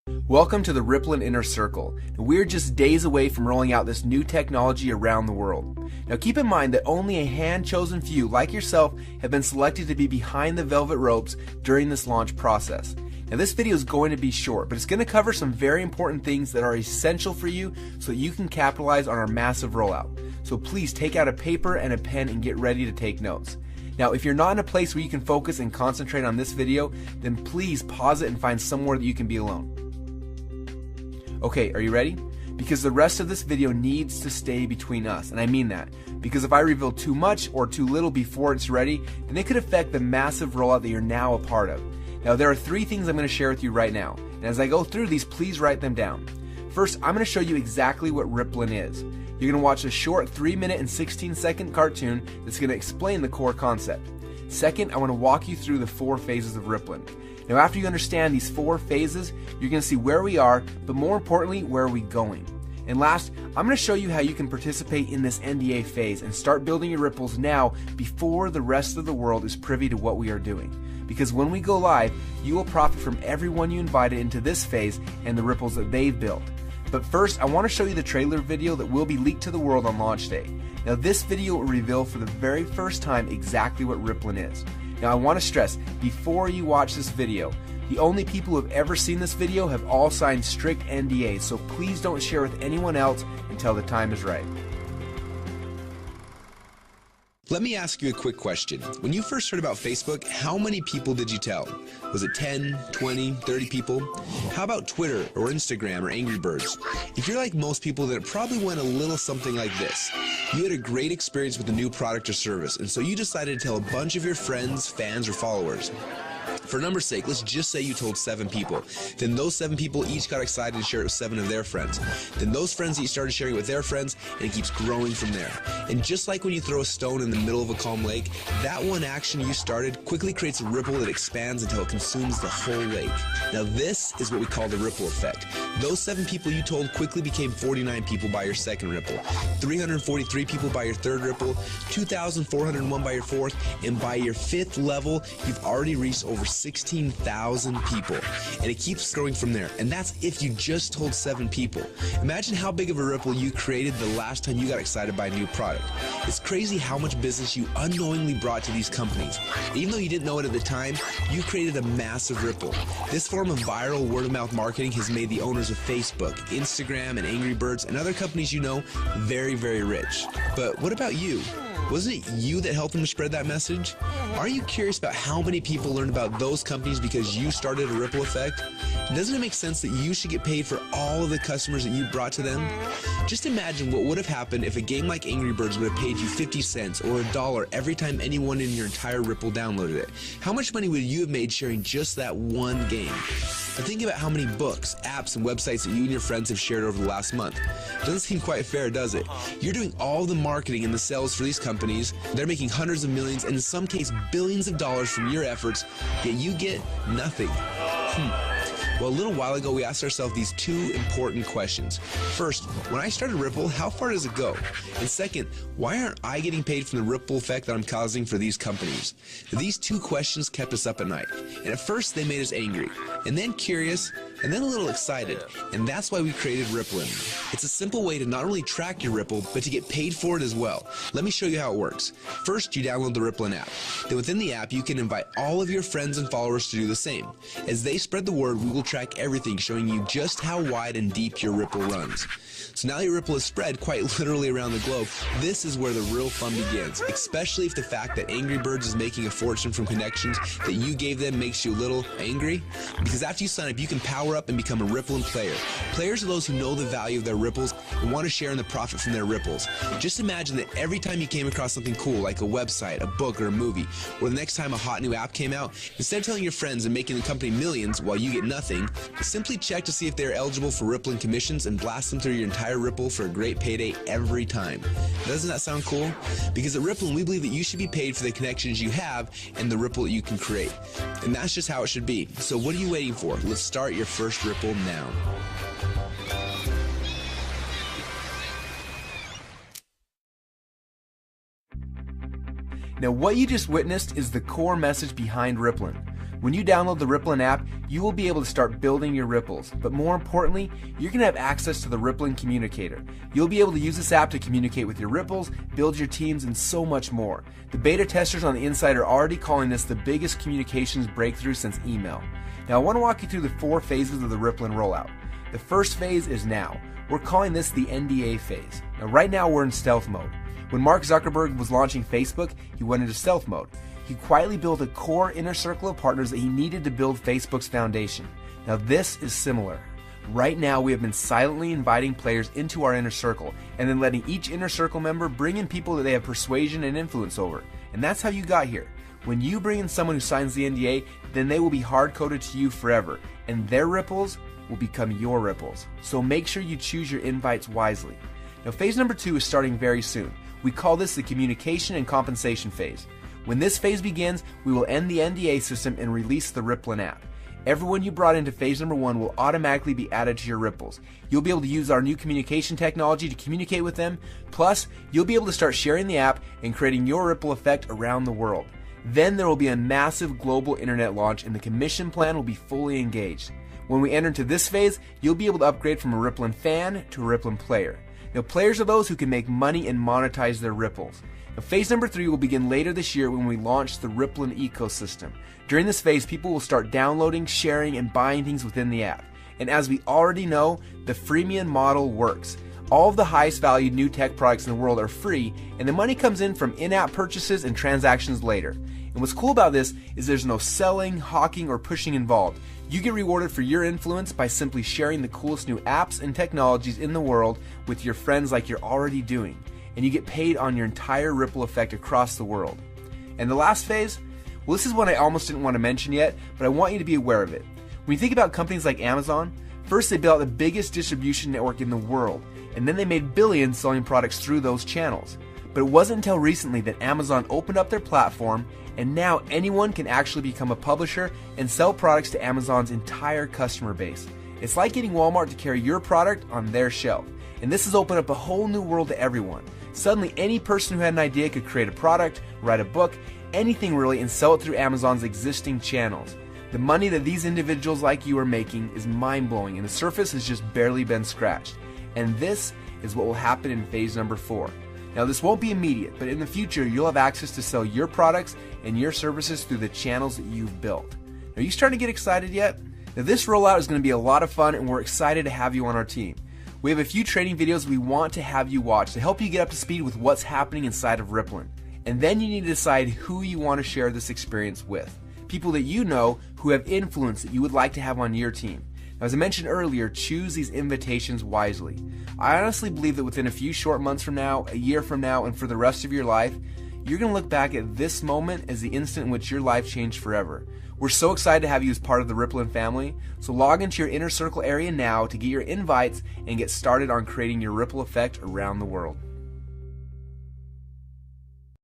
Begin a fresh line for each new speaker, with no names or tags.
Welcome to the Rippln Inner Circle. We're just days away from rolling out this new technology around the world. Now keep in mind that only a hand-chosen few like yourself have been selected to be behind the velvet ropes during this launch process. Now this video is going to be short, but it's going to cover some very important things that are essential for you so that you can capitalize on our massive rollout. So please take out a paper and a pen and get ready to take notes. Now, if you're not in a place where you can focus and concentrate on this video, then please pause it and find somewhere that you can be alone. Okay, are you ready? Because the rest of this video needs to stay between us, and I mean that. Because if I reveal too much or too little before it's ready, then it could affect the massive rollout that you're now a part of. Now, there are 3 things I'm going to share with you right now, and as I go through these, please write them down. First, I'm going to show you exactly what Rippln is. You're going to watch a short 3-minute and 16-second cartoon that's going to explain the core concept. Second, I want to walk you through the 4 phases of Rippln. Now after you understand these 4 phases, you're going to see where we are, but more importantly, where are we going. And last, I'm going to show you how you can participate in this NDA phase and start building your ripples now before the rest of the world is privy to what we are doing. Because when we go live, you will profit from everyone you invited into this phase and the ripples that they've built. But first, I want to show you the trailer video that will be leaked to the world on launch day. Now this video will reveal for the very first time exactly what Rippln is. Now I want to stress, before you watch this video, the only people who have ever seen this video have all signed strict NDAs, so please don't share with anyone else until the time is right.
Let me ask you a quick question. When you first heard about Facebook, how many people did you tell? Was it 10, 20, 30 people? How about Twitter or Instagram or Angry Birds? If you're like most people, then it probably went a little something like this. You had a great experience with a new product or service, and so you decided to tell a bunch of your friends, fans, or followers. For numbers' sake, let's just say you told 7 people. Then those 7 people each got excited and shared it with 7 of their friends. Then those friends each started sharing it with their friends, and it keeps growing from there. And just like when you throw a stone in the middle of a calm lake, that one action you started quickly creates a ripple that expands until it consumes the whole lake. Now this is what we call the ripple effect. Those 7 people you told quickly became 49 people by your second ripple, 343 people by your third ripple, 2,401 by your fourth, and by your 5th level, you've already reached over 16,000 people, and it keeps growing from there. And that's if you just told 7 people. Imagine how big of a ripple you created the last time you got excited by a new product. It's crazy how much business you unknowingly brought to these companies. Even though you didn't know it at the time, you created a massive ripple. This form of viral word-of-mouth marketing has made the owners of Facebook, Instagram, and Angry Birds, and other companies you know very, very rich. But what about you? Wasn't it you that helped them spread that message? Are you curious about how many people learned about those companies because you started a ripple effect? Doesn't it make sense that you should get paid for all of the customers that you brought to them? Just imagine what would have happened if a game like Angry Birds would have paid you 50 cents or $1 every time anyone in your entire Ripple downloaded it. How much money would you have made sharing just that one game? Now think about how many books, apps, and websites that you and your friends have shared over the last month. Doesn't seem quite fair, does it? You're doing all the marketing and the sales for these companies. They're making hundreds of millions and in some cases billions of dollars from your efforts, yet you get nothing. Well, a little while ago, we asked ourselves these 2 important questions. First, when I started Ripple, how far does it go? And second, why aren't I getting paid from the ripple effect that I'm causing for these companies? These 2 questions kept us up at night. And at first, they made us angry, and then curious, and then a little excited. And that's why we created Rippln. It's a simple way to not only track your Ripple, but to get paid for it as well. Let me show you how it works. First, you download the Rippln app. Then within the app, you can invite all of your friends and followers to do the same. As they spread the word, we will track everything, showing you just how wide and deep your Ripple runs. So now your Ripple is spread quite literally around the globe. This is where the real fun begins, especially if the fact that Angry Birds is making a fortune from connections that you gave them makes you a little angry. Because after you sign up, you can power up and become a Rippln player. Players are those who know the value of their ripples and want to share in the profit from their ripples. Just imagine that every time you came across something cool like a website, a book, or a movie, or the next time a hot new app came out, instead of telling your friends and making the company millions while you get nothing, simply check to see if they're eligible for Rippln commissions and blast them through your entire Ripple for a great payday every time. Doesn't that sound cool? Because at Rippln, we believe that you should be paid for the connections you have and the ripple that you can create. And that's just how it should be. So what are you waiting for? Let's start your first Ripple now.
Now what you just witnessed is the core message behind Rippln. When you download the Rippln app, you will be able to start building your ripples, but more importantly, you're going to have access to the Rippln Communicator. You'll be able to use this app to communicate with your ripples, build your teams, and so much more. The beta testers on the inside are already calling this the biggest communications breakthrough since email. Now I want to walk you through the 4 phases of the Rippln rollout. The first phase is now. We're calling this the NDA phase. Now right now we're in stealth mode. When Mark Zuckerberg was launching Facebook, he went into stealth mode. He quietly built a core inner circle of partners that he needed to build Facebook's foundation. Now this is similar. Right now we have been silently inviting players into our inner circle and then letting each inner circle member bring in people that they have persuasion and influence over. And that's how you got here. When you bring in someone who signs the NDA, then they will be hard-coded to you forever, and their ripples will become your ripples. So make sure you choose your invites wisely. Now phase number 2 is starting very soon. We call this the communication and compensation phase. When this phase begins, we will end the NDA system and release the Rippln app. Everyone you brought into phase number 1 will automatically be added to your ripples. You'll be able to use our new communication technology to communicate with them. Plus, you'll be able to start sharing the app and creating your ripple effect around the world. Then there will be a massive global internet launch and the commission plan will be fully engaged. When we enter into this phase, you'll be able to upgrade from a Rippln fan to a Rippln player. Now, players are those who can make money and monetize their ripples. Now, phase number 3 will begin later this year when we launch the Rippln ecosystem. During this phase, people will start downloading, sharing, and buying things within the app. And as we already know, the freemium model works. All of the highest valued new tech products in the world are free, and the money comes in from in-app purchases and transactions later. And what's cool about this is there's no selling, hawking, or pushing involved. You get rewarded for your influence by simply sharing the coolest new apps and technologies in the world with your friends like you're already doing. And you get paid on your entire ripple effect across the world. And the last phase? Well, this is one I almost didn't want to mention yet, but I want you to be aware of it. When you think about companies like Amazon, first they built out the biggest distribution network in the world, and then they made billions selling products through those channels. But it wasn't until recently that Amazon opened up their platform, and now anyone can actually become a publisher and sell products to Amazon's entire customer base. It's like getting Walmart to carry your product on their shelf. And this has opened up a whole new world to everyone. Suddenly, any person who had an idea could create a product, write a book, anything really, and sell it through Amazon's existing channels. The money that these individuals like you are making is mind-blowing, and the surface has just barely been scratched. And this is what will happen in phase number 4. Now, this won't be immediate, but in the future, you'll have access to sell your products and your services through the channels that you've built. Are you starting to get excited yet? Now, this rollout is going to be a lot of fun, and we're excited to have you on our team. We have a few training videos we want to have you watch to help you get up to speed with what's happening inside of Rippln. And then you need to decide who you want to share this experience with. People that you know who have influence that you would like to have on your team. Now, as I mentioned earlier, choose these invitations wisely. I honestly believe that within a few short months from now, a year from now, and for the rest of your life, you're going to look back at this moment as the instant in which your life changed forever. We're so excited to have you as part of the Rippln family, so log into your inner circle area now to get your invites and get started on creating your ripple effect around the world.